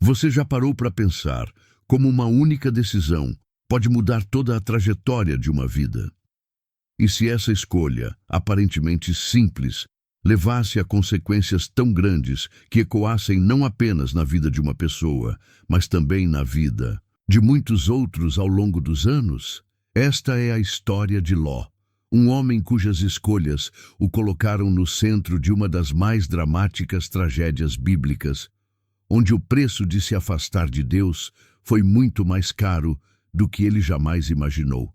Você já parou para pensar como uma única decisão pode mudar toda a trajetória de uma vida? E se essa escolha, aparentemente simples, levasse a consequências tão grandes que ecoassem não apenas na vida de uma pessoa, mas também na vida de muitos outros ao longo dos anos? Esta é a história de Ló, um homem cujas escolhas o colocaram no centro de uma das mais dramáticas tragédias bíblicas, onde o preço de se afastar de Deus foi muito mais caro do que ele jamais imaginou.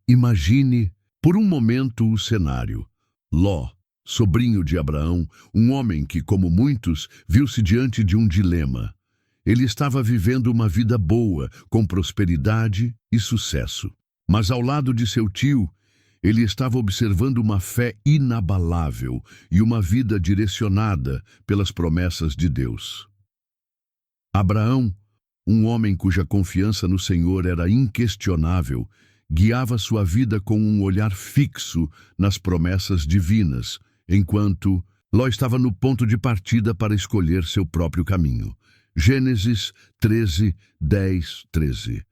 Imagine, por um momento, o cenário. Ló, sobrinho de Abraão, um homem que, como muitos, viu-se diante de um dilema. Ele estava vivendo uma vida boa, com prosperidade e sucesso. Mas ao lado de seu tio, ele estava observando uma fé inabalável e uma vida direcionada pelas promessas de Deus. Abraão, um homem cuja confiança no Senhor era inquestionável, guiava sua vida com um olhar fixo nas promessas divinas, enquanto Ló estava no ponto de partida para escolher seu próprio caminho. Gênesis 13, 10, 13.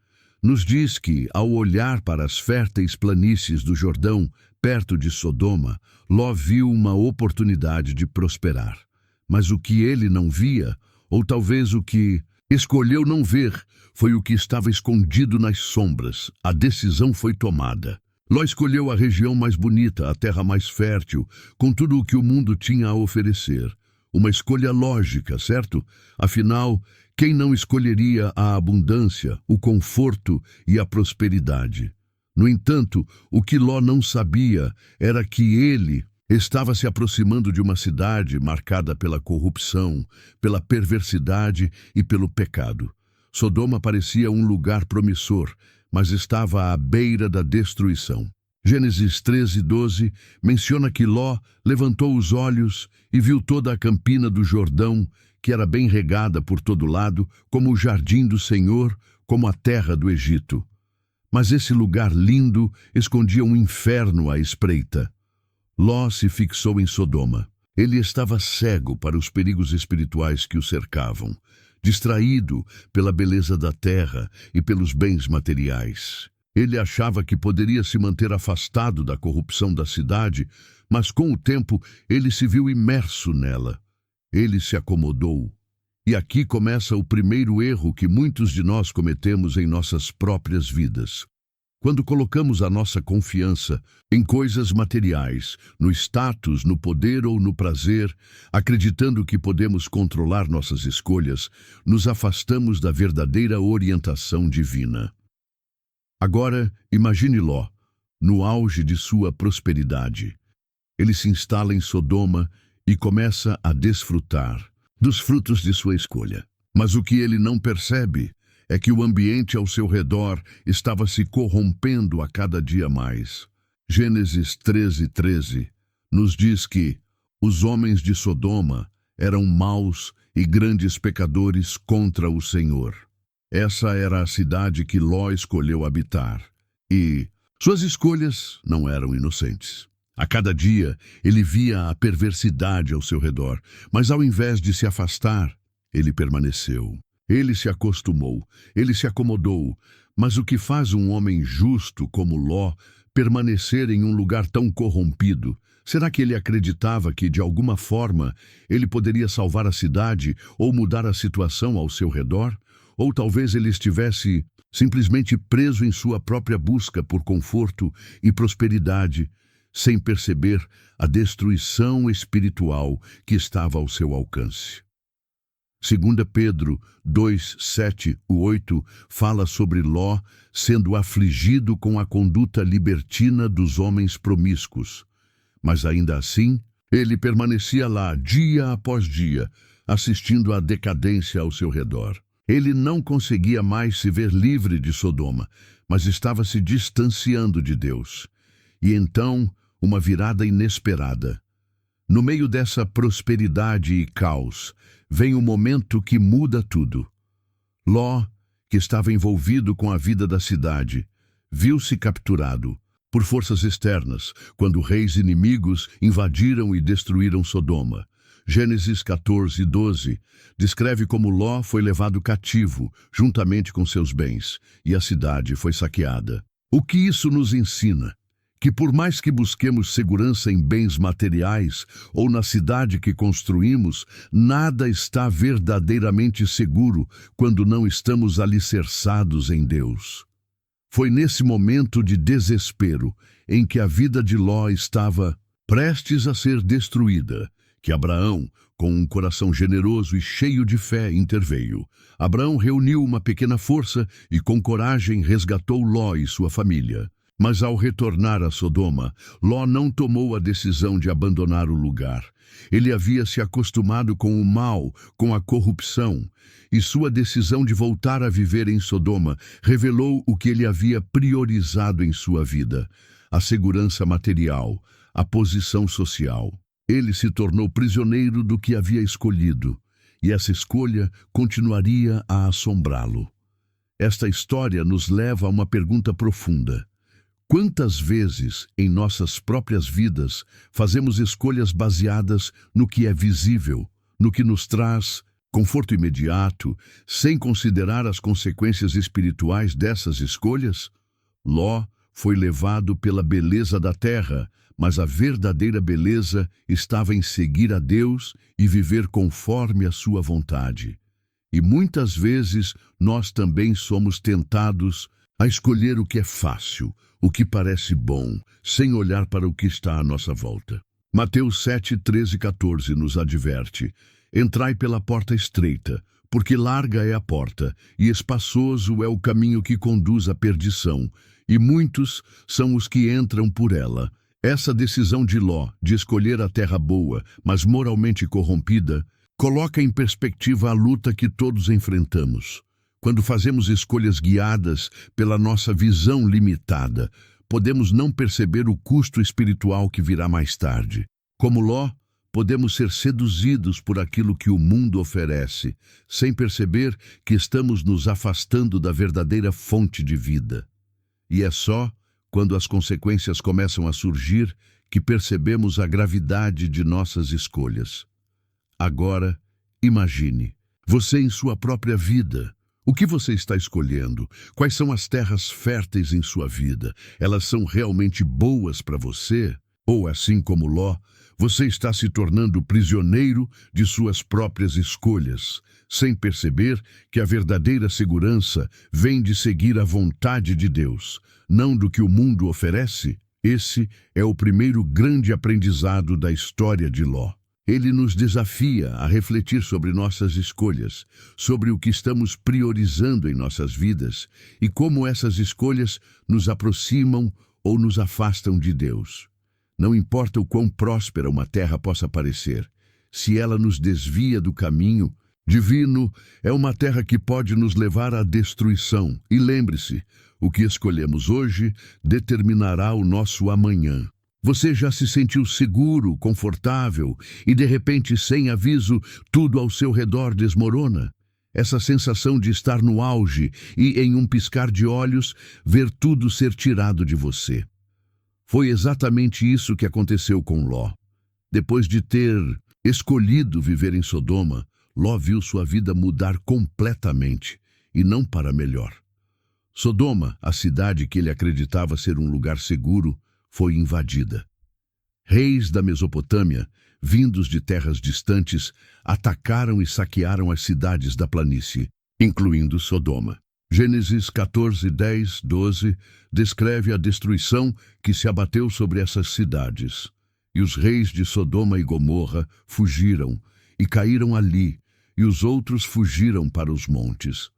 Nos diz que, ao olhar para as férteis planícies do Jordão, perto de Sodoma, Ló viu uma oportunidade de prosperar. Mas o que ele não via, ou talvez o que escolheu não ver, foi o que estava escondido nas sombras. A decisão foi tomada. Ló escolheu a região mais bonita, a terra mais fértil, com tudo o que o mundo tinha a oferecer. Uma escolha lógica, certo? Afinal, quem não escolheria a abundância, o conforto e a prosperidade? No entanto, o que Ló não sabia era que ele estava se aproximando de uma cidade marcada pela corrupção, pela perversidade e pelo pecado. Sodoma parecia um lugar promissor, mas estava à beira da destruição. Gênesis 13, 12 menciona que Ló levantou os olhos e viu toda a campina do Jordão, que era bem regada por todo lado, como o jardim do Senhor, como a terra do Egito. Mas esse lugar lindo escondia um inferno à espreita. Ló se fixou em Sodoma. Ele estava cego para os perigos espirituais que o cercavam, distraído pela beleza da terra e pelos bens materiais. Ele achava que poderia se manter afastado da corrupção da cidade, mas com o tempo ele se viu imerso nela. Ele se acomodou. E aqui começa o primeiro erro que muitos de nós cometemos em nossas próprias vidas. Quando colocamos a nossa confiança em coisas materiais, no status, no poder ou no prazer, acreditando que podemos controlar nossas escolhas, nos afastamos da verdadeira orientação divina. Agora, imagine Ló, no auge de sua prosperidade. Ele se instala em Sodoma e começa a desfrutar dos frutos de sua escolha. Mas o que ele não percebe é que o ambiente ao seu redor estava se corrompendo a cada dia mais. Gênesis 13, 13 nos diz que os homens de Sodoma eram maus e grandes pecadores contra o Senhor. Essa era a cidade que Ló escolheu habitar. E suas escolhas não eram inocentes. A cada dia, ele via a perversidade ao seu redor, mas ao invés de se afastar, ele permaneceu. Ele se acostumou, ele se acomodou. Mas o que faz um homem justo como Ló permanecer em um lugar tão corrompido? Será que ele acreditava que, de alguma forma, ele poderia salvar a cidade ou mudar a situação ao seu redor? Ou talvez ele estivesse simplesmente preso em sua própria busca por conforto e prosperidade, sem perceber a destruição espiritual que estava ao seu alcance. 2 Pedro 2, 7 e 8 fala sobre Ló sendo afligido com a conduta libertina dos homens promíscuos. Mas ainda assim, ele permanecia lá dia após dia, assistindo à decadência ao seu redor. Ele não conseguia mais se ver livre de Sodoma, mas estava se distanciando de Deus. E então, uma virada inesperada. No meio dessa prosperidade e caos, vem um momento que muda tudo. Ló, que estava envolvido com a vida da cidade, viu-se capturado por forças externas quando reis inimigos invadiram e destruíram Sodoma. Gênesis 14:12 descreve como Ló foi levado cativo, juntamente com seus bens, e a cidade foi saqueada. O que isso nos ensina? Que por mais que busquemos segurança em bens materiais ou na cidade que construímos, nada está verdadeiramente seguro quando não estamos alicerçados em Deus. Foi nesse momento de desespero, em que a vida de Ló estava prestes a ser destruída, que Abraão, com um coração generoso e cheio de fé, interveio. Abraão reuniu uma pequena força e com coragem resgatou Ló e sua família. Mas ao retornar a Sodoma, Ló não tomou a decisão de abandonar o lugar. Ele havia se acostumado com o mal, com a corrupção, e sua decisão de voltar a viver em Sodoma revelou o que ele havia priorizado em sua vida: a segurança material, a posição social. Ele se tornou prisioneiro do que havia escolhido, e essa escolha continuaria a assombrá-lo. Esta história nos leva a uma pergunta profunda. Quantas vezes, em nossas próprias vidas, fazemos escolhas baseadas no que é visível, no que nos traz conforto imediato, sem considerar as consequências espirituais dessas escolhas? Ló foi levado pela beleza da terra, mas a verdadeira beleza estava em seguir a Deus e viver conforme a sua vontade. E muitas vezes nós também somos tentados a escolher o que é fácil, o que parece bom, sem olhar para o que está à nossa volta. Mateus 7:13-14 nos adverte: entrai pela porta estreita, porque larga é a porta, e espaçoso é o caminho que conduz à perdição, e muitos são os que entram por ela. Essa decisão de Ló, de escolher a terra boa, mas moralmente corrompida, coloca em perspectiva a luta que todos enfrentamos. Quando fazemos escolhas guiadas pela nossa visão limitada, podemos não perceber o custo espiritual que virá mais tarde. Como Ló, podemos ser seduzidos por aquilo que o mundo oferece, sem perceber que estamos nos afastando da verdadeira fonte de vida. E é só quando as consequências começam a surgir que percebemos a gravidade de nossas escolhas. Agora, imagine, você em sua própria vida. O que você está escolhendo? Quais são as terras férteis em sua vida? Elas são realmente boas para você? Ou, assim como Ló, você está se tornando prisioneiro de suas próprias escolhas, sem perceber que a verdadeira segurança vem de seguir a vontade de Deus, não do que o mundo oferece? Esse é o primeiro grande aprendizado da história de Ló. Ele nos desafia a refletir sobre nossas escolhas, sobre o que estamos priorizando em nossas vidas e como essas escolhas nos aproximam ou nos afastam de Deus. Não importa o quão próspera uma terra possa parecer, se ela nos desvia do caminho divino, é uma terra que pode nos levar à destruição. E lembre-se, o que escolhemos hoje determinará o nosso amanhã. Você já se sentiu seguro, confortável e, de repente, sem aviso, tudo ao seu redor desmorona? Essa sensação de estar no auge e, em um piscar de olhos, ver tudo ser tirado de você. Foi exatamente isso que aconteceu com Ló. Depois de ter escolhido viver em Sodoma, Ló viu sua vida mudar completamente, e não para melhor. Sodoma, a cidade que ele acreditava ser um lugar seguro, foi invadida. Reis da Mesopotâmia, vindos de terras distantes, atacaram e saquearam as cidades da planície, incluindo Sodoma. Gênesis 14:10-12 descreve a destruição que se abateu sobre essas cidades. E os reis de Sodoma e Gomorra fugiram e caíram ali, e os outros fugiram para os montes.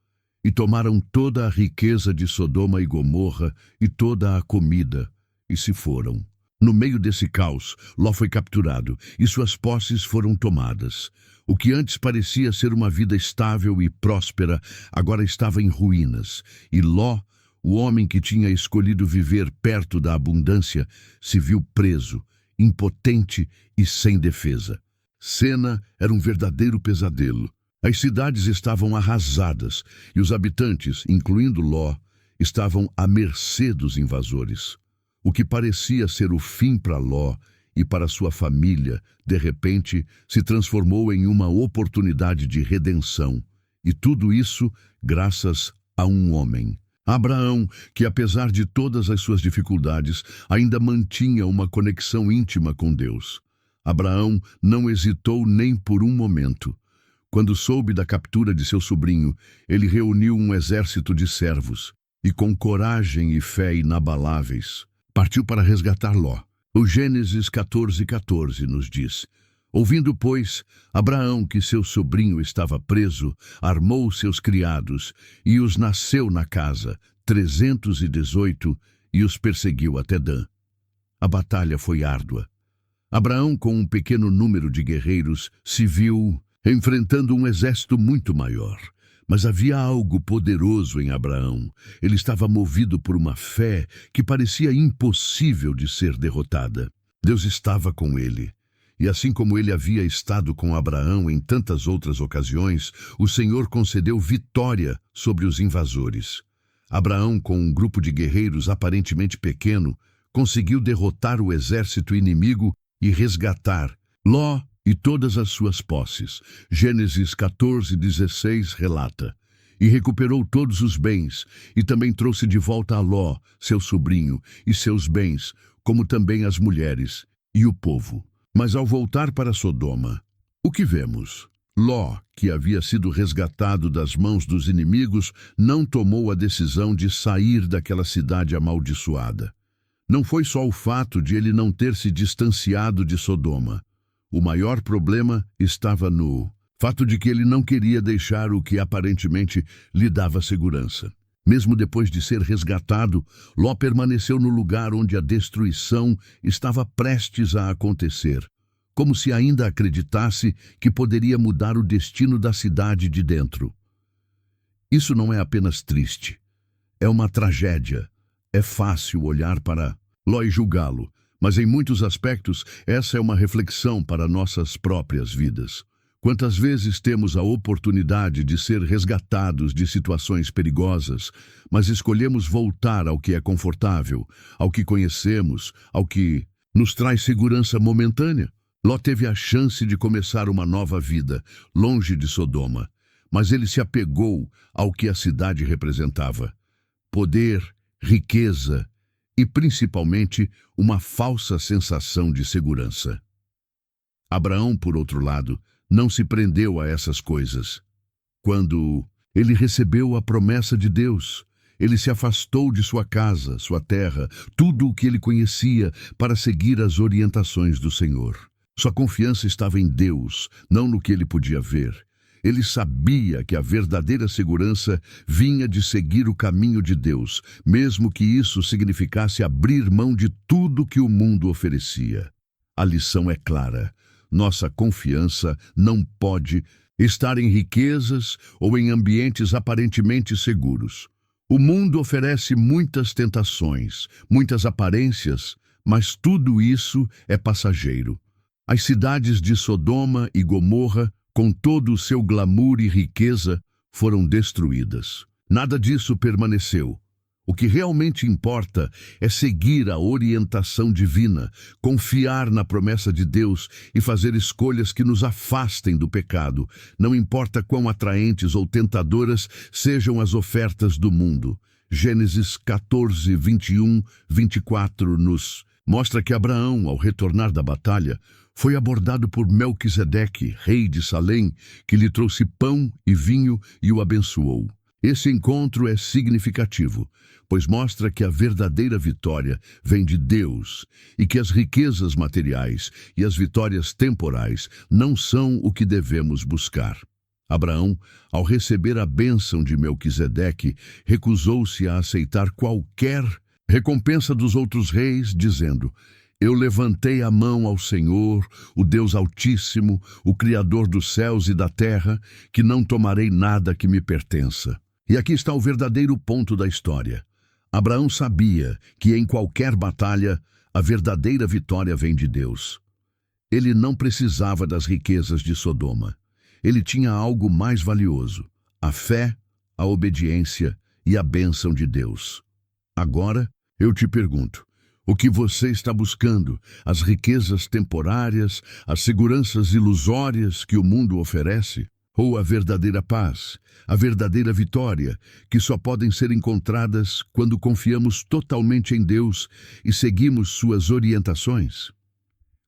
E tomaram toda a riqueza de Sodoma e Gomorra e toda a comida, e se foram. No meio desse caos, Ló foi capturado e suas posses foram tomadas. O que antes parecia ser uma vida estável e próspera, agora estava em ruínas. E Ló, o homem que tinha escolhido viver perto da abundância, se viu preso, impotente e sem defesa. Cena era um verdadeiro pesadelo. As cidades estavam arrasadas e os habitantes, incluindo Ló, estavam à mercê dos invasores. O que parecia ser o fim para Ló e para sua família, de repente, se transformou em uma oportunidade de redenção. E tudo isso graças a um homem. Abraão, que apesar de todas as suas dificuldades, ainda mantinha uma conexão íntima com Deus. Abraão não hesitou nem por um momento. Quando soube da captura de seu sobrinho, ele reuniu um exército de servos e, com coragem e fé inabaláveis, partiu para resgatar Ló. O Gênesis 14:14 nos diz: ouvindo, pois, Abraão que seu sobrinho estava preso, armou seus criados e os nasceu na casa, 318, e os perseguiu até Dan. A batalha foi árdua. Abraão, com um pequeno número de guerreiros, se viu enfrentando um exército muito maior. Mas havia algo poderoso em Abraão. Ele estava movido por uma fé que parecia impossível de ser derrotada. Deus estava com ele. E assim como ele havia estado com Abraão em tantas outras ocasiões, o Senhor concedeu vitória sobre os invasores. Abraão, com um grupo de guerreiros aparentemente pequeno, conseguiu derrotar o exército inimigo e resgatar Ló e todas as suas posses. Gênesis 14:16 relata: e recuperou todos os bens, e também trouxe de volta a Ló, seu sobrinho, e seus bens, como também as mulheres e o povo. Mas ao voltar para Sodoma, o que vemos? Ló, que havia sido resgatado das mãos dos inimigos, não tomou a decisão de sair daquela cidade amaldiçoada. Não foi só o fato de ele não ter se distanciado de Sodoma. O maior problema estava no fato de que ele não queria deixar o que aparentemente lhe dava segurança. Mesmo depois de ser resgatado, Ló permaneceu no lugar onde a destruição estava prestes a acontecer, como se ainda acreditasse que poderia mudar o destino da cidade de dentro. Isso não é apenas triste, é uma tragédia. É fácil olhar para Ló e julgá-lo, mas em muitos aspectos essa é uma reflexão para nossas próprias vidas. Quantas vezes temos a oportunidade de ser resgatados de situações perigosas, mas escolhemos voltar ao que é confortável, ao que conhecemos, ao que nos traz segurança momentânea? Ló teve a chance de começar uma nova vida, longe de Sodoma, mas ele se apegou ao que a cidade representava: poder, riqueza e, principalmente, uma falsa sensação de segurança. Abraão, por outro lado, não se prendeu a essas coisas. Quando ele recebeu a promessa de Deus, ele se afastou de sua casa, sua terra, tudo o que ele conhecia, para seguir as orientações do Senhor. Sua confiança estava em Deus, não no que ele podia ver. Ele sabia que a verdadeira segurança vinha de seguir o caminho de Deus, mesmo que isso significasse abrir mão de tudo que o mundo oferecia. A lição é clara: nossa confiança não pode estar em riquezas ou em ambientes aparentemente seguros. O mundo oferece muitas tentações, muitas aparências, mas tudo isso é passageiro. As cidades de Sodoma e Gomorra, com todo o seu glamour e riqueza, foram destruídas. Nada disso permaneceu. O que realmente importa é seguir a orientação divina, confiar na promessa de Deus e fazer escolhas que nos afastem do pecado, não importa quão atraentes ou tentadoras sejam as ofertas do mundo. Gênesis 14, 21, 24 nos mostra que Abraão, ao retornar da batalha, foi abordado por Melquisedeque, rei de Salém, que lhe trouxe pão e vinho e o abençoou. Esse encontro é significativo, pois mostra que a verdadeira vitória vem de Deus e que as riquezas materiais e as vitórias temporais não são o que devemos buscar. Abraão, ao receber a bênção de Melquisedeque, recusou-se a aceitar qualquer recompensa dos outros reis, dizendo: eu levantei a mão ao Senhor, o Deus Altíssimo, o Criador dos céus e da terra, que não tomarei nada que me pertença. E aqui está o verdadeiro ponto da história. Abraão sabia que em qualquer batalha, a verdadeira vitória vem de Deus. Ele não precisava das riquezas de Sodoma. Ele tinha algo mais valioso: a fé, a obediência e a bênção de Deus. Agora, eu te pergunto: O que você está buscando? As riquezas temporárias, as seguranças ilusórias que o mundo oferece? Ou a verdadeira paz, a verdadeira vitória, que só podem ser encontradas quando confiamos totalmente em Deus e seguimos suas orientações?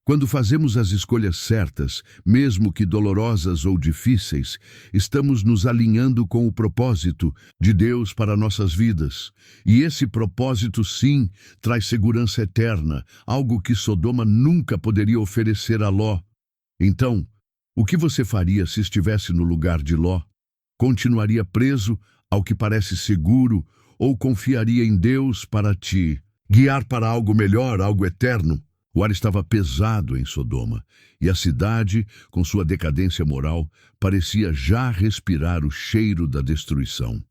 Quando fazemos as escolhas certas, mesmo que dolorosas ou difíceis, estamos nos alinhando com o propósito de Deus para nossas vidas. E esse propósito, sim, traz segurança eterna, algo que Sodoma nunca poderia oferecer a Ló. Então, o que você faria se estivesse no lugar de Ló? Continuaria preso ao que parece seguro ou confiaria em Deus para te guiar para algo melhor, algo eterno? O ar estava pesado em Sodoma, e a cidade, com sua decadência moral, parecia já respirar o cheiro da destruição.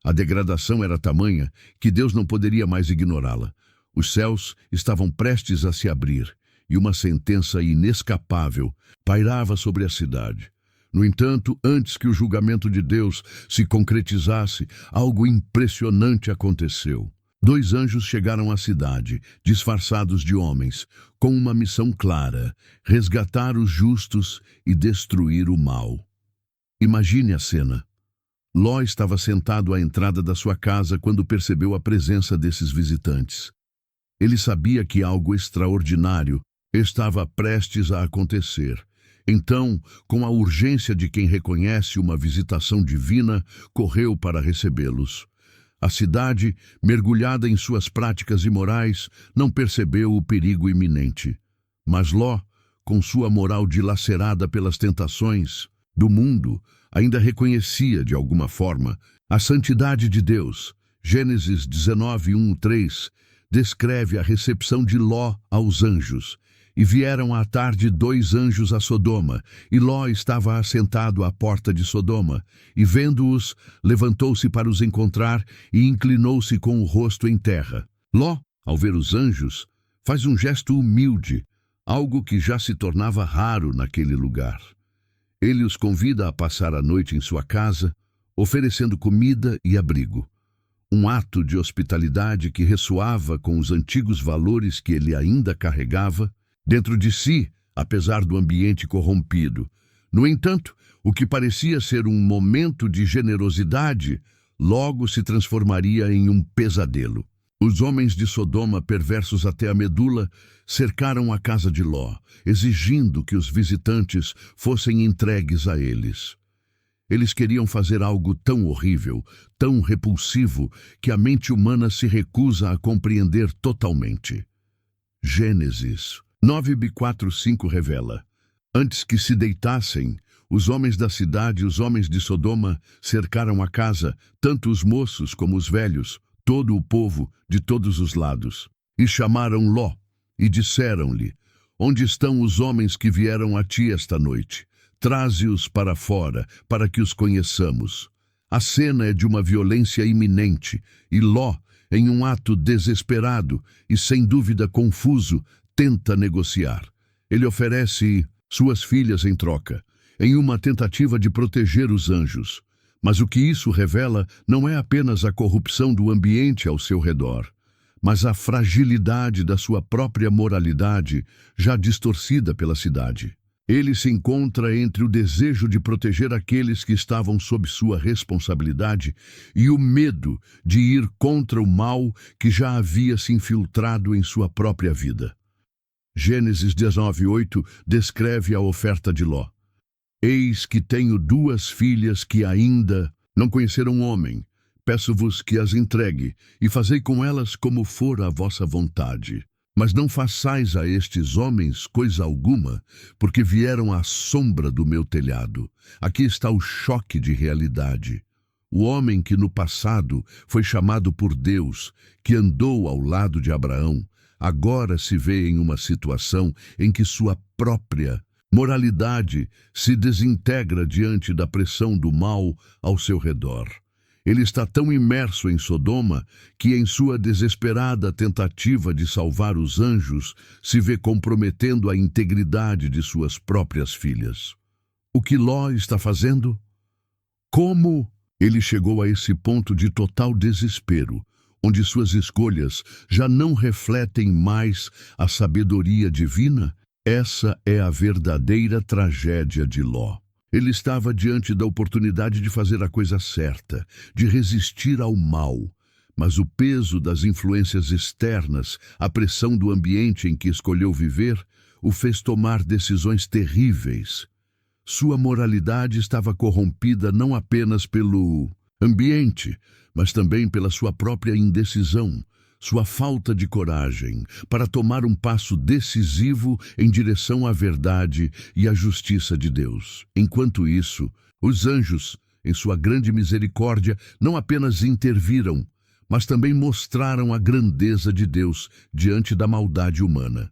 A degradação era tamanha que Deus não poderia mais ignorá-la. Os céus estavam prestes a se abrir, e uma sentença inescapável pairava sobre a cidade. No entanto, antes que o julgamento de Deus se concretizasse, algo impressionante aconteceu. 2 anjos chegaram à cidade, disfarçados de homens, com uma missão clara: resgatar os justos e destruir o mal. Imagine a cena. Ló estava sentado à entrada da sua casa quando percebeu a presença desses visitantes. Ele sabia que algo extraordinário estava prestes a acontecer. Então, com a urgência de quem reconhece uma visitação divina, correu para recebê-los. A cidade, mergulhada em suas práticas imorais, não percebeu o perigo iminente. Mas Ló, com sua moral dilacerada pelas tentações do mundo, ainda reconhecia, de alguma forma, a santidade de Deus. Gênesis 19:1-3 descreve a recepção de Ló aos anjos. E vieram à tarde 2 anjos a Sodoma, e Ló estava assentado à porta de Sodoma, e vendo-os, levantou-se para os encontrar e inclinou-se com o rosto em terra. Ló, ao ver os anjos, faz um gesto humilde, algo que já se tornava raro naquele lugar. Ele os convida a passar a noite em sua casa, oferecendo comida e abrigo. Um ato de hospitalidade que ressoava com os antigos valores que ele ainda carregava dentro de si, apesar do ambiente corrompido. No entanto, o que parecia ser um momento de generosidade, logo se transformaria em um pesadelo. Os homens de Sodoma, perversos até a medula, cercaram a casa de Ló, exigindo que os visitantes fossem entregues a eles. Eles queriam fazer algo tão horrível, tão repulsivo, que a mente humana se recusa a compreender totalmente. Gênesis 9:4-5 revela: antes que se deitassem, os homens da cidade e os homens de Sodoma cercaram a casa, tanto os moços como os velhos, todo o povo, de todos os lados. E chamaram Ló, e disseram-lhe: onde estão os homens que vieram a ti esta noite? Traze-os para fora, para que os conheçamos. A cena é de uma violência iminente, e Ló, em um ato desesperado e sem dúvida confuso, tenta negociar. Ele oferece suas filhas em troca, em uma tentativa de proteger os anjos. Mas o que isso revela não é apenas a corrupção do ambiente ao seu redor, mas a fragilidade da sua própria moralidade, já distorcida pela cidade. Ele se encontra entre o desejo de proteger aqueles que estavam sob sua responsabilidade e o medo de ir contra o mal que já havia se infiltrado em sua própria vida. Gênesis 19:8 descreve a oferta de Ló. Eis que tenho 2 filhas que ainda não conheceram homem. Peço-vos que as entregue, e fazei com elas como for a vossa vontade. Mas não façais a estes homens coisa alguma, porque vieram à sombra do meu telhado. Aqui está o choque de realidade. O homem que no passado foi chamado por Deus, que andou ao lado de Abraão, agora se vê em uma situação em que sua própria moralidade se desintegra diante da pressão do mal ao seu redor. Ele está tão imerso em Sodoma que, em sua desesperada tentativa de salvar os anjos, se vê comprometendo a integridade de suas próprias filhas. O que Ló está fazendo? Como ele chegou a esse ponto de total desespero? onde suas escolhas já não refletem mais a sabedoria divina? Essa é a verdadeira tragédia de Ló. Ele estava diante da oportunidade de fazer a coisa certa, de resistir ao mal, mas o peso das influências externas, a pressão do ambiente em que escolheu viver, o fez tomar decisões terríveis. Sua moralidade estava corrompida não apenas pelo ambiente, mas também pela sua própria indecisão, sua falta de coragem para tomar um passo decisivo em direção à verdade e à justiça de Deus. Enquanto isso, os anjos, em sua grande misericórdia, não apenas interviram, mas também mostraram a grandeza de Deus diante da maldade humana.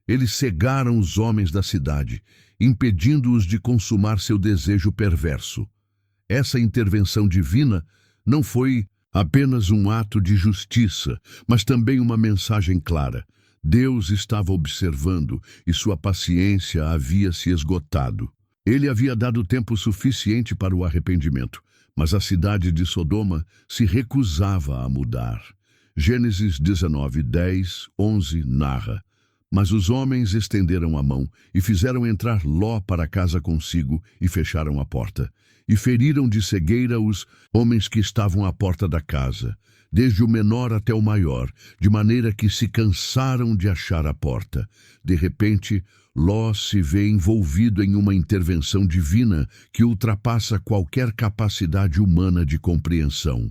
Eles cegaram os homens da cidade, impedindo-os de consumar seu desejo perverso. Essa intervenção divina não foi apenas um ato de justiça, mas também uma mensagem clara. Deus estava observando e sua paciência havia se esgotado. Ele havia dado tempo suficiente para o arrependimento, mas a cidade de Sodoma se recusava a mudar. Gênesis 19, 10, 11 narra: Mas os homens estenderam a mão e fizeram entrar Ló para casa consigo e fecharam a porta. E feriram de cegueira os homens que estavam à porta da casa, desde o menor até o maior, de maneira que se cansaram de achar a porta. De repente, Ló se vê envolvido em uma intervenção divina que ultrapassa qualquer capacidade humana de compreensão.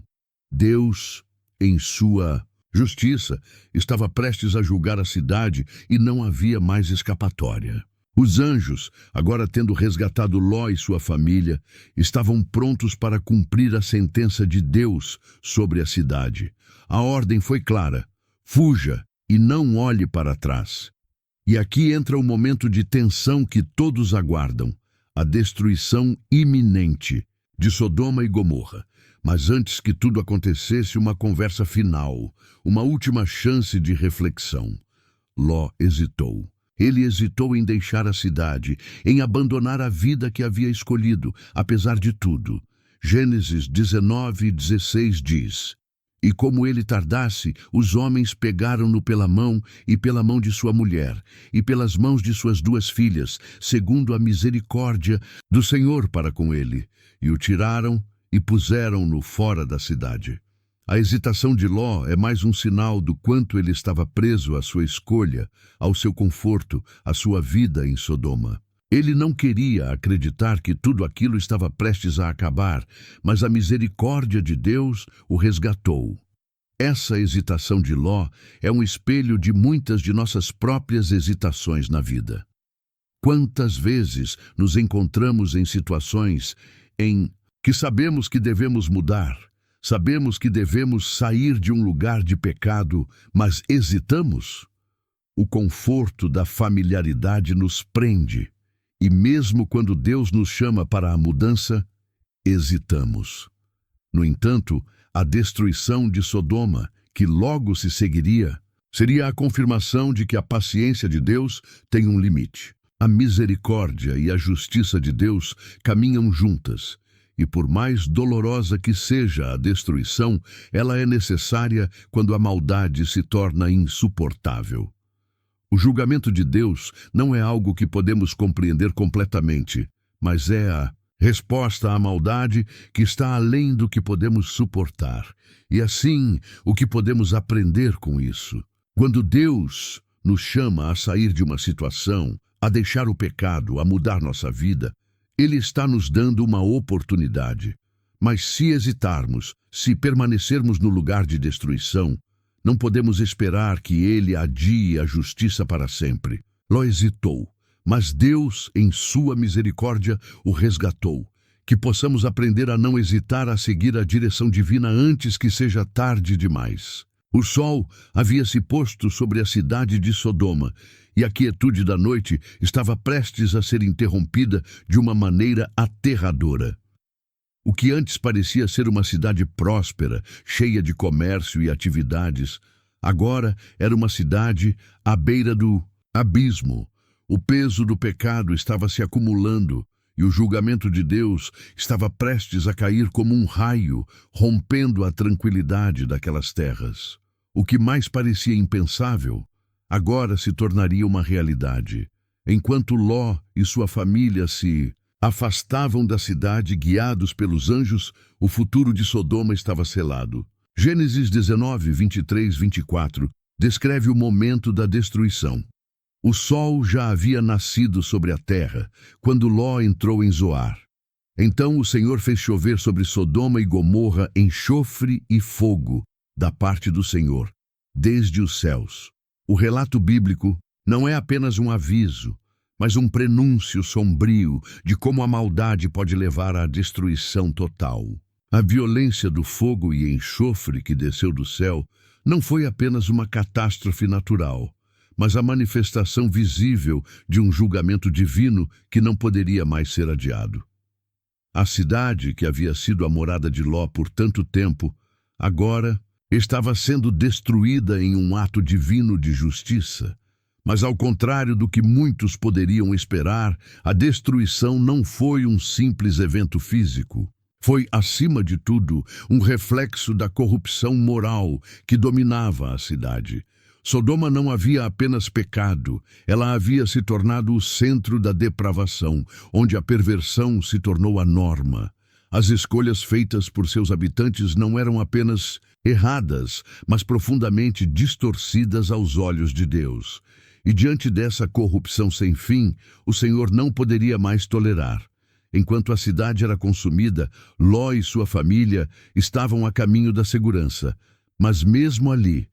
Deus, em sua justiça, estava prestes a julgar a cidade e não havia mais escapatória. Os anjos, agora tendo resgatado Ló e sua família, estavam prontos para cumprir a sentença de Deus sobre a cidade. A ordem foi clara: fuja e não olhe para trás. E aqui entra o momento de tensão que todos aguardam: a destruição iminente de Sodoma e Gomorra. Mas antes que tudo acontecesse, uma conversa final, uma última chance de reflexão. Ló hesitou. Ele hesitou em deixar a cidade, em abandonar a vida que havia escolhido, apesar de tudo. Gênesis 19, 16 diz: E como ele tardasse, os homens pegaram-no pela mão e pela mão de sua mulher, e pelas mãos de suas duas filhas, segundo a misericórdia do Senhor para com ele, e o tiraram e puseram-no fora da cidade. A hesitação de Ló é mais um sinal do quanto ele estava preso à sua escolha, ao seu conforto, à sua vida em Sodoma. Ele não queria acreditar que tudo aquilo estava prestes a acabar, mas a misericórdia de Deus o resgatou. Essa hesitação de Ló é um espelho de muitas de nossas próprias hesitações na vida. Quantas vezes nos encontramos em situações em que sabemos que devemos mudar, sabemos que devemos sair de um lugar de pecado, mas hesitamos? O conforto da familiaridade nos prende, e mesmo quando Deus nos chama para a mudança, hesitamos. No entanto, a destruição de Sodoma, que logo se seguiria, seria a confirmação de que a paciência de Deus tem um limite. A misericórdia e a justiça de Deus caminham juntas, e por mais dolorosa que seja a destruição, ela é necessária quando a maldade se torna insuportável. O julgamento de Deus não é algo que podemos compreender completamente, mas é a resposta à maldade que está além do que podemos suportar, e assim o que podemos aprender com isso. Quando Deus nos chama a sair de uma situação, a deixar o pecado, a mudar nossa vida, Ele está nos dando uma oportunidade. Mas se hesitarmos, se permanecermos no lugar de destruição, não podemos esperar que Ele adie a justiça para sempre. Ló hesitou, mas Deus, em sua misericórdia, o resgatou. Que possamos aprender a não hesitar a seguir a direção divina antes que seja tarde demais. O sol havia se posto sobre a cidade de Sodoma, e a quietude da noite estava prestes a ser interrompida de uma maneira aterradora. O que antes parecia ser uma cidade próspera, cheia de comércio e atividades, agora era uma cidade à beira do abismo. O peso do pecado estava se acumulando, e o julgamento de Deus estava prestes a cair como um raio, rompendo a tranquilidade daquelas terras. O que mais parecia impensável, agora se tornaria uma realidade. Enquanto Ló e sua família se afastavam da cidade, guiados pelos anjos, o futuro de Sodoma estava selado. Gênesis 19, 23, 24 descreve o momento da destruição. O sol já havia nascido sobre a terra, quando Ló entrou em Zoar. Então o Senhor fez chover sobre Sodoma e Gomorra enxofre e fogo, da parte do Senhor, desde os céus. O relato bíblico não é apenas um aviso, mas um prenúncio sombrio de como a maldade pode levar à destruição total. A violência do fogo e enxofre que desceu do céu não foi apenas uma catástrofe natural, mas a manifestação visível de um julgamento divino que não poderia mais ser adiado. A cidade, que havia sido a morada de Ló por tanto tempo, agora estava sendo destruída em um ato divino de justiça. Mas ao contrário do que muitos poderiam esperar, a destruição não foi um simples evento físico. Foi, acima de tudo, um reflexo da corrupção moral que dominava a cidade. Sodoma não havia apenas pecado, ela havia se tornado o centro da depravação, onde a perversão se tornou a norma. As escolhas feitas por seus habitantes não eram apenas erradas, mas profundamente distorcidas aos olhos de Deus. E diante dessa corrupção sem fim, o Senhor não poderia mais tolerar. Enquanto a cidade era consumida, Ló e sua família estavam a caminho da segurança. Mas mesmo ali,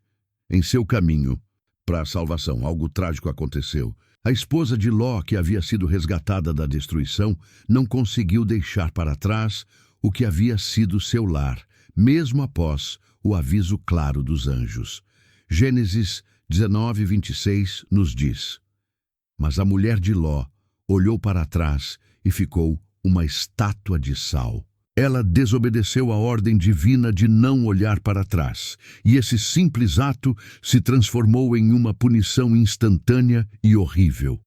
em seu caminho para a salvação, algo trágico aconteceu. A esposa de Ló, que havia sido resgatada da destruição, não conseguiu deixar para trás o que havia sido seu lar, mesmo após o aviso claro dos anjos. Gênesis 19, 26 nos diz: Mas a mulher de Ló olhou para trás e ficou uma estátua de sal. Ela desobedeceu a ordem divina de não olhar para trás, e esse simples ato se transformou em uma punição instantânea e horrível.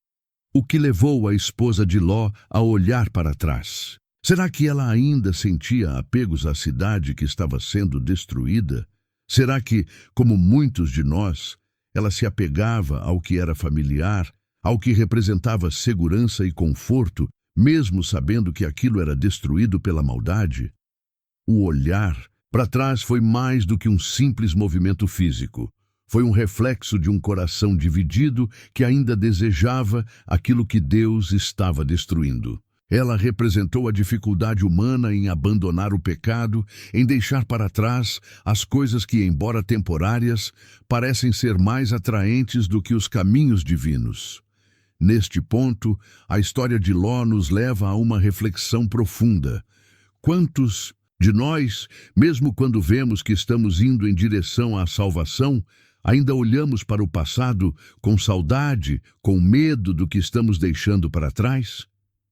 O que levou a esposa de Ló a olhar para trás? Será que ela ainda sentia apegos à cidade que estava sendo destruída? Será que, como muitos de nós, ela se apegava ao que era familiar, ao que representava segurança e conforto, mesmo sabendo que aquilo era destruído pela maldade? O olhar para trás foi mais do que um simples movimento físico. Foi um reflexo de um coração dividido que ainda desejava aquilo que Deus estava destruindo. Ela representou a dificuldade humana em abandonar o pecado, em deixar para trás as coisas que, embora temporárias, parecem ser mais atraentes do que os caminhos divinos. Neste ponto, a história de Ló nos leva a uma reflexão profunda. Quantos de nós, mesmo quando vemos que estamos indo em direção à salvação, ainda olhamos para o passado com saudade, com medo do que estamos deixando para trás?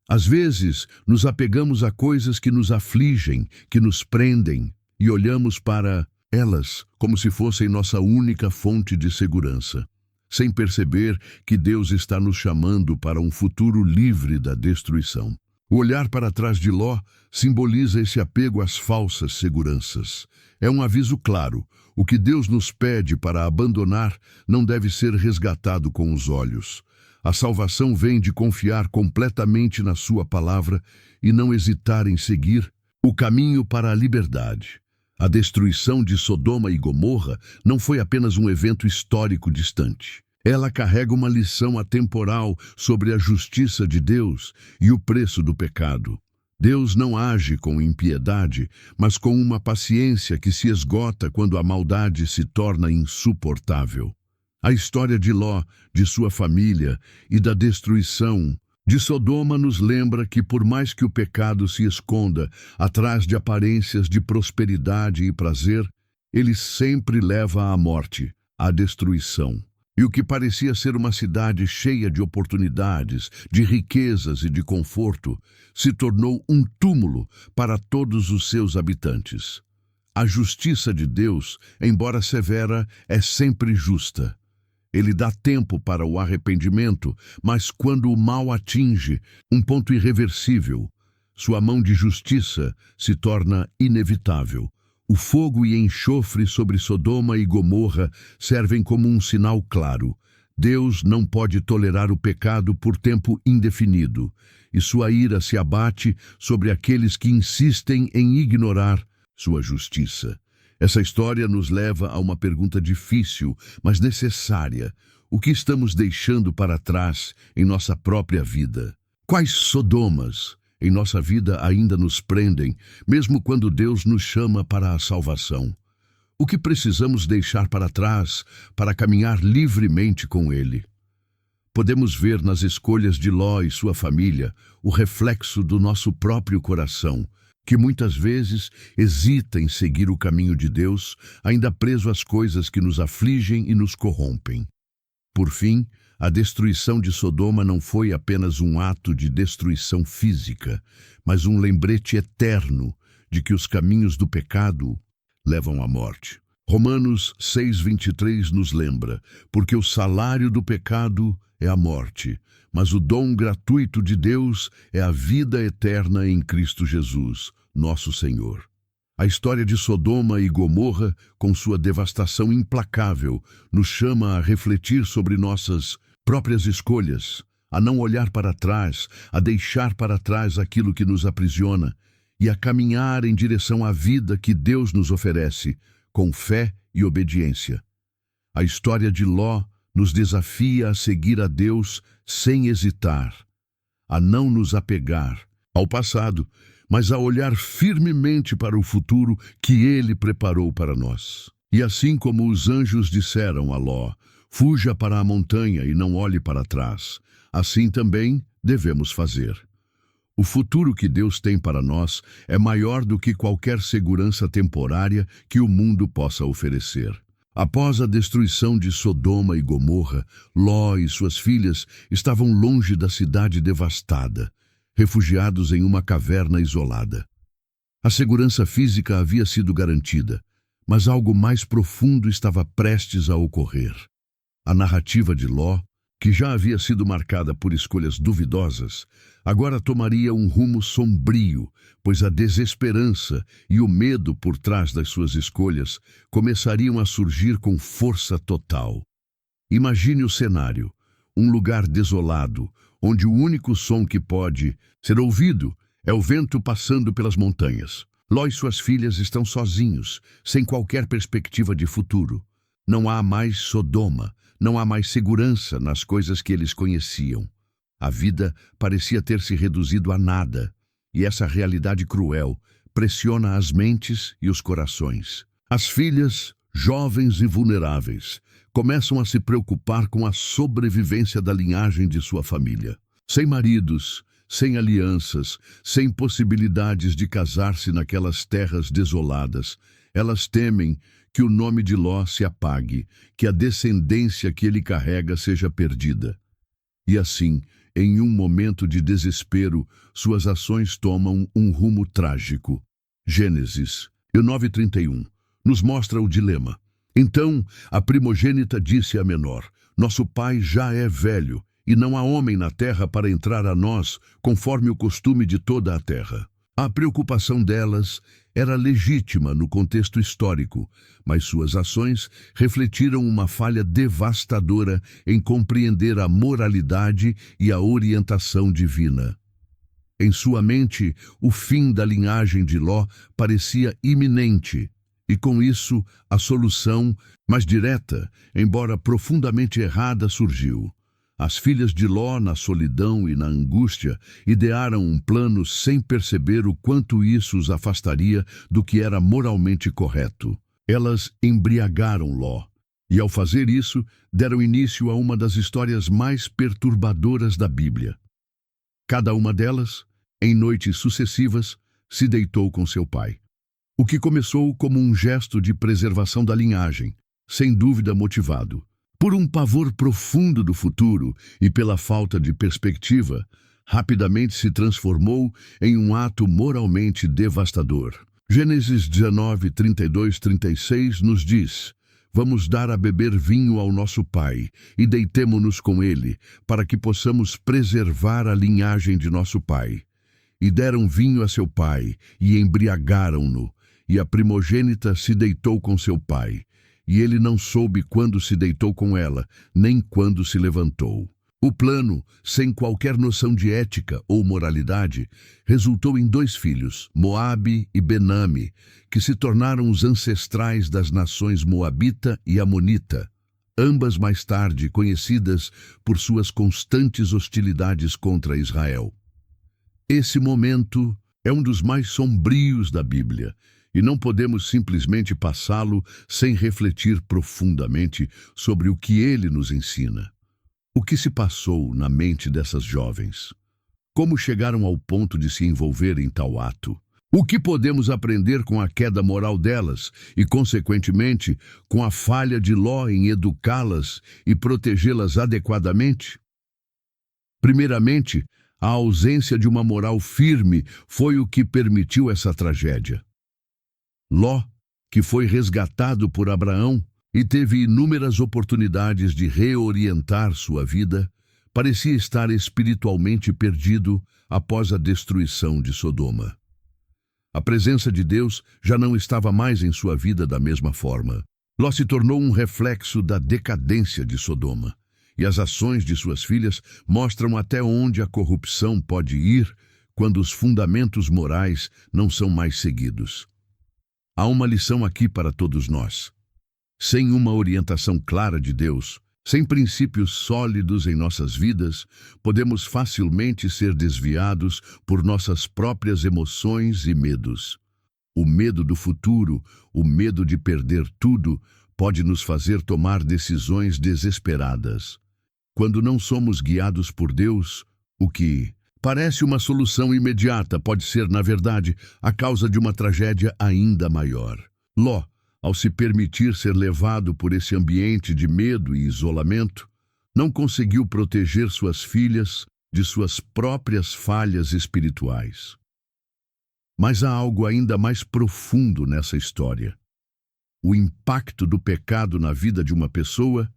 Às vezes, nos apegamos a coisas que nos afligem, que nos prendem, e olhamos para elas como se fossem nossa única fonte de segurança, sem perceber que Deus está nos chamando para um futuro livre da destruição. O olhar para trás de Ló simboliza esse apego às falsas seguranças. É um aviso claro: o que Deus nos pede para abandonar não deve ser resgatado com os olhos. A salvação vem de confiar completamente na sua palavra e não hesitar em seguir o caminho para a liberdade. A destruição de Sodoma e Gomorra não foi apenas um evento histórico distante. Ela carrega uma lição atemporal sobre a justiça de Deus e o preço do pecado. Deus não age com impiedade, mas com uma paciência que se esgota quando a maldade se torna insuportável. A história de Ló, de sua família e da destruição de Sodoma nos lembra que, por mais que o pecado se esconda atrás de aparências de prosperidade e prazer, ele sempre leva à morte, à destruição. E o que parecia ser uma cidade cheia de oportunidades, de riquezas e de conforto, se tornou um túmulo para todos os seus habitantes. A justiça de Deus, embora severa, é sempre justa. Ele dá tempo para o arrependimento, mas quando o mal atinge um ponto irreversível, sua mão de justiça se torna inevitável. O fogo e enxofre sobre Sodoma e Gomorra servem como um sinal claro. Deus não pode tolerar o pecado por tempo indefinido, e sua ira se abate sobre aqueles que insistem em ignorar sua justiça. Essa história nos leva a uma pergunta difícil, mas necessária. O que estamos deixando para trás em nossa própria vida? Quais Sodomas em nossa vida ainda nos prendem, mesmo quando Deus nos chama para a salvação? O que precisamos deixar para trás para caminhar livremente com Ele? Podemos ver nas escolhas de Ló e sua família o reflexo do nosso próprio coração, que muitas vezes hesita em seguir o caminho de Deus, ainda preso às coisas que nos afligem e nos corrompem. Por fim, a destruição de Sodoma não foi apenas um ato de destruição física, mas um lembrete eterno de que os caminhos do pecado levam à morte. Romanos 6:23 nos lembra, porque o salário do pecado é a morte, mas o dom gratuito de Deus é a vida eterna em Cristo Jesus, nosso Senhor. A história de Sodoma e Gomorra, com sua devastação implacável, nos chama a refletir sobre nossas próprias escolhas, a não olhar para trás, a deixar para trás aquilo que nos aprisiona e a caminhar em direção à vida que Deus nos oferece, com fé e obediência. A história de Ló nos desafia a seguir a Deus sem hesitar, a não nos apegar ao passado, mas a olhar firmemente para o futuro que Ele preparou para nós. E assim como os anjos disseram a Ló, fuja para a montanha e não olhe para trás, assim também devemos fazer. O futuro que Deus tem para nós é maior do que qualquer segurança temporária que o mundo possa oferecer. Após a destruição de Sodoma e Gomorra, Ló e suas filhas estavam longe da cidade devastada, refugiados em uma caverna isolada. A segurança física havia sido garantida, mas algo mais profundo estava prestes a ocorrer. A narrativa de Ló, que já havia sido marcada por escolhas duvidosas, agora tomaria um rumo sombrio, pois a desesperança e o medo por trás das suas escolhas começariam a surgir com força total. Imagine o cenário, um lugar desolado, onde o único som que pode ser ouvido é o vento passando pelas montanhas. Ló e suas filhas estão sozinhos, sem qualquer perspectiva de futuro. Não há mais Sodoma, não há mais segurança nas coisas que eles conheciam. A vida parecia ter se reduzido a nada, e essa realidade cruel pressiona as mentes e os corações. As filhas, jovens e vulneráveis, começam a se preocupar com a sobrevivência da linhagem de sua família. Sem maridos, sem alianças, sem possibilidades de casar-se naquelas terras desoladas, elas temem que o nome de Ló se apague, que a descendência que ele carrega seja perdida. E assim, em um momento de desespero, suas ações tomam um rumo trágico. Gênesis 9:31 nos mostra o dilema. Então, a primogênita disse à menor: nosso pai já é velho, e não há homem na terra para entrar a nós, conforme o costume de toda a terra. A preocupação delas era legítima no contexto histórico, mas suas ações refletiram uma falha devastadora em compreender a moralidade e a orientação divina. Em sua mente, o fim da linhagem de Ló parecia iminente, e com isso, a solução, mais direta, embora profundamente errada, surgiu. As filhas de Ló, na solidão e na angústia, idearam um plano sem perceber o quanto isso os afastaria do que era moralmente correto. Elas embriagaram Ló, e ao fazer isso, deram início a uma das histórias mais perturbadoras da Bíblia. Cada uma delas, em noites sucessivas, se deitou com seu pai. O que começou como um gesto de preservação da linhagem, sem dúvida motivado por um pavor profundo do futuro e pela falta de perspectiva, rapidamente se transformou em um ato moralmente devastador. Gênesis 19:32-36 nos diz: vamos dar a beber vinho ao nosso pai e deitemo-nos com ele, para que possamos preservar a linhagem de nosso pai. E deram vinho a seu pai, e embriagaram-no, e a primogênita se deitou com seu pai. E ele não soube quando se deitou com ela, nem quando se levantou. O plano, sem qualquer noção de ética ou moralidade, resultou em 2 filhos, Moabe e Benami, que se tornaram os ancestrais das nações Moabita e Amonita, ambas mais tarde conhecidas por suas constantes hostilidades contra Israel. Esse momento é um dos mais sombrios da Bíblia, e não podemos simplesmente passá-lo sem refletir profundamente sobre o que ele nos ensina. O que se passou na mente dessas jovens? Como chegaram ao ponto de se envolver em tal ato? O que podemos aprender com a queda moral delas e, consequentemente, com a falha de Ló em educá-las e protegê-las adequadamente? Primeiramente, a ausência de uma moral firme foi o que permitiu essa tragédia. Ló, que foi resgatado por Abraão e teve inúmeras oportunidades de reorientar sua vida, parecia estar espiritualmente perdido após a destruição de Sodoma. A presença de Deus já não estava mais em sua vida da mesma forma. Ló se tornou um reflexo da decadência de Sodoma, e as ações de suas filhas mostram até onde a corrupção pode ir quando os fundamentos morais não são mais seguidos. Há uma lição aqui para todos nós. Sem uma orientação clara de Deus, sem princípios sólidos em nossas vidas, podemos facilmente ser desviados por nossas próprias emoções e medos. O medo do futuro, o medo de perder tudo, pode nos fazer tomar decisões desesperadas. Quando não somos guiados por Deus, o que parece uma solução imediata pode ser, na verdade, a causa de uma tragédia ainda maior. Ló, ao se permitir ser levado por esse ambiente de medo e isolamento, não conseguiu proteger suas filhas de suas próprias falhas espirituais. Mas há algo ainda mais profundo nessa história. O impacto do pecado na vida de uma pessoa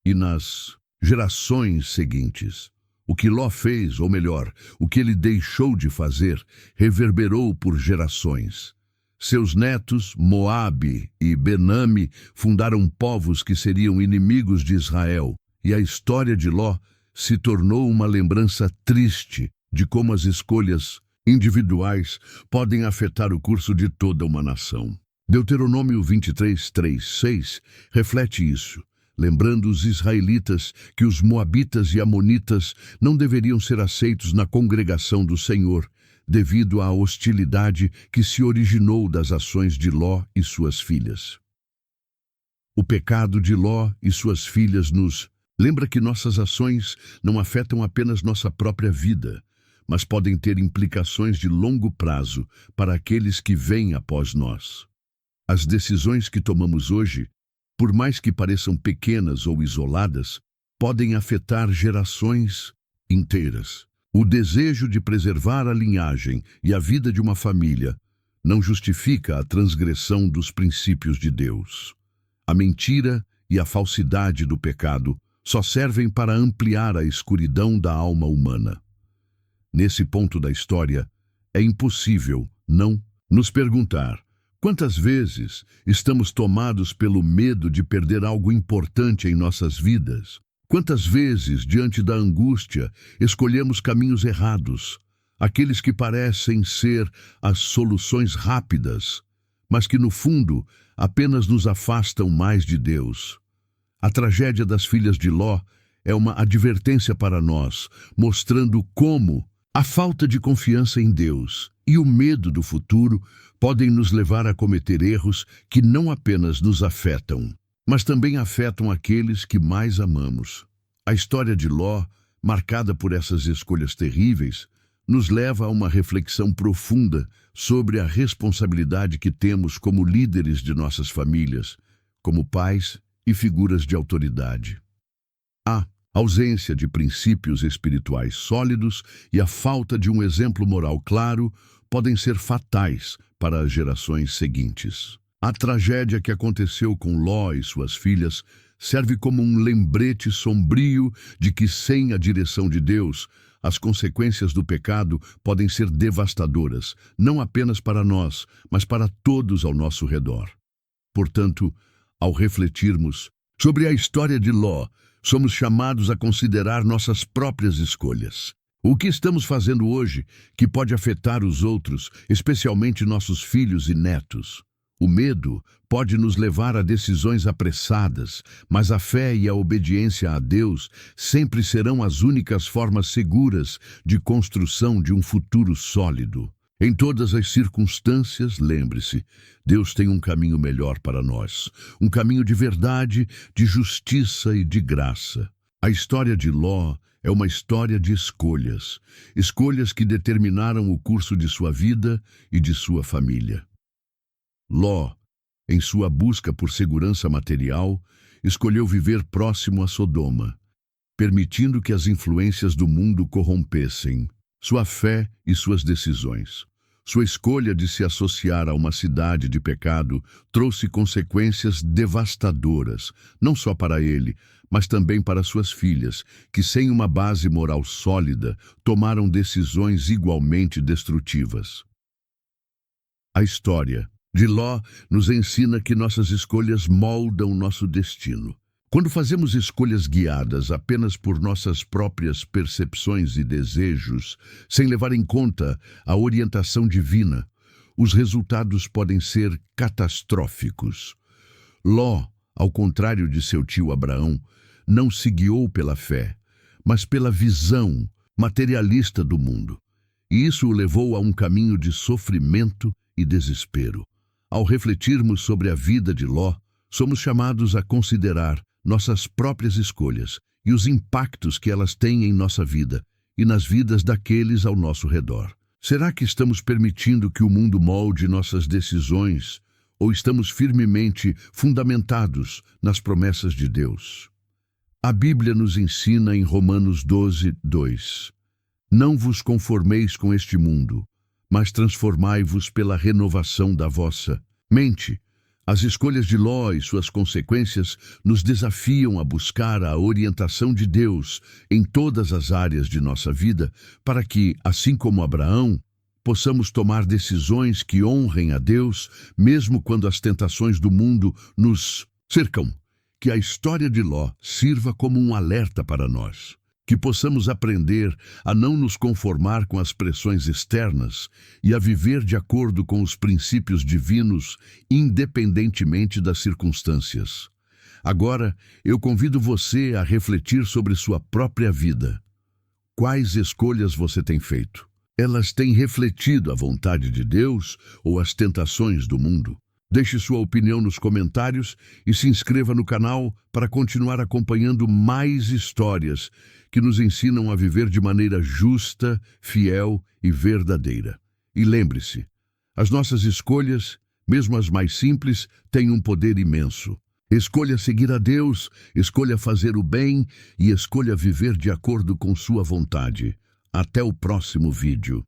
e nas gerações seguintes. O que Ló fez, ou melhor, o que ele deixou de fazer, reverberou por gerações. Seus netos, Moabe e Benami, fundaram povos que seriam inimigos de Israel, e a história de Ló se tornou uma lembrança triste de como as escolhas individuais podem afetar o curso de toda uma nação. Deuteronômio 23, 3, 6 reflete isso, lembrando os israelitas que os moabitas e amonitas não deveriam ser aceitos na congregação do Senhor, devido à hostilidade que se originou das ações de Ló e suas filhas. O pecado de Ló e suas filhas nos lembra que nossas ações não afetam apenas nossa própria vida, mas podem ter implicações de longo prazo para aqueles que vêm após nós. As decisões que tomamos hoje, por mais que pareçam pequenas ou isoladas, podem afetar gerações inteiras. O desejo de preservar a linhagem e a vida de uma família não justifica a transgressão dos princípios de Deus. A mentira e a falsidade do pecado só servem para ampliar a escuridão da alma humana. Nesse ponto da história, é impossível não nos perguntar: quantas vezes estamos tomados pelo medo de perder algo importante em nossas vidas? Quantas vezes, diante da angústia, escolhemos caminhos errados, aqueles que parecem ser as soluções rápidas, mas que, no fundo, apenas nos afastam mais de Deus? A tragédia das filhas de Ló é uma advertência para nós, mostrando como a falta de confiança em Deus e o medo do futuro podem nos levar a cometer erros que não apenas nos afetam, mas também afetam aqueles que mais amamos. A história de Ló, marcada por essas escolhas terríveis, nos leva a uma reflexão profunda sobre a responsabilidade que temos como líderes de nossas famílias, como pais e figuras de autoridade. A ausência de princípios espirituais sólidos e a falta de um exemplo moral claro podem ser fatais para as gerações seguintes. A tragédia que aconteceu com Ló e suas filhas serve como um lembrete sombrio de que, sem a direção de Deus, as consequências do pecado podem ser devastadoras, não apenas para nós, mas para todos ao nosso redor. Portanto, ao refletirmos sobre a história de Ló, somos chamados a considerar nossas próprias escolhas. O que estamos fazendo hoje que pode afetar os outros, especialmente nossos filhos e netos? O medo pode nos levar a decisões apressadas, mas a fé e a obediência a Deus sempre serão as únicas formas seguras de construção de um futuro sólido. Em todas as circunstâncias, lembre-se, Deus tem um caminho melhor para nós, um caminho de verdade, de justiça e de graça. A história de Ló é uma história de escolhas, escolhas que determinaram o curso de sua vida e de sua família. Ló, em sua busca por segurança material, escolheu viver próximo a Sodoma, permitindo que as influências do mundo corrompessem sua fé e suas decisões. Sua escolha de se associar a uma cidade de pecado trouxe consequências devastadoras, não só para ele, mas também para suas filhas, que sem uma base moral sólida, tomaram decisões igualmente destrutivas. A história de Ló nos ensina que nossas escolhas moldam nosso destino. Quando fazemos escolhas guiadas apenas por nossas próprias percepções e desejos, sem levar em conta a orientação divina, os resultados podem ser catastróficos. Ló, ao contrário de seu tio Abraão, não se guiou pela fé, mas pela visão materialista do mundo. E isso o levou a um caminho de sofrimento e desespero. Ao refletirmos sobre a vida de Ló, somos chamados a considerar nossas próprias escolhas e os impactos que elas têm em nossa vida e nas vidas daqueles ao nosso redor. Será que estamos permitindo que o mundo molde nossas decisões ou estamos firmemente fundamentados nas promessas de Deus? A Bíblia nos ensina em Romanos 12:2: Não vos conformeis com este mundo, mas transformai-vos pela renovação da vossa mente. As escolhas de Ló e suas consequências nos desafiam a buscar a orientação de Deus em todas as áreas de nossa vida, para que, assim como Abraão, possamos tomar decisões que honrem a Deus, mesmo quando as tentações do mundo nos cercam. Que a história de Ló sirva como um alerta para nós. Que possamos aprender a não nos conformar com as pressões externas e a viver de acordo com os princípios divinos, independentemente das circunstâncias. Agora, eu convido você a refletir sobre sua própria vida. Quais escolhas você tem feito? Elas têm refletido a vontade de Deus ou as tentações do mundo? Deixe sua opinião nos comentários e se inscreva no canal para continuar acompanhando mais histórias que nos ensinam a viver de maneira justa, fiel e verdadeira. E lembre-se, as nossas escolhas, mesmo as mais simples, têm um poder imenso. Escolha seguir a Deus, escolha fazer o bem e escolha viver de acordo com sua vontade. Até o próximo vídeo.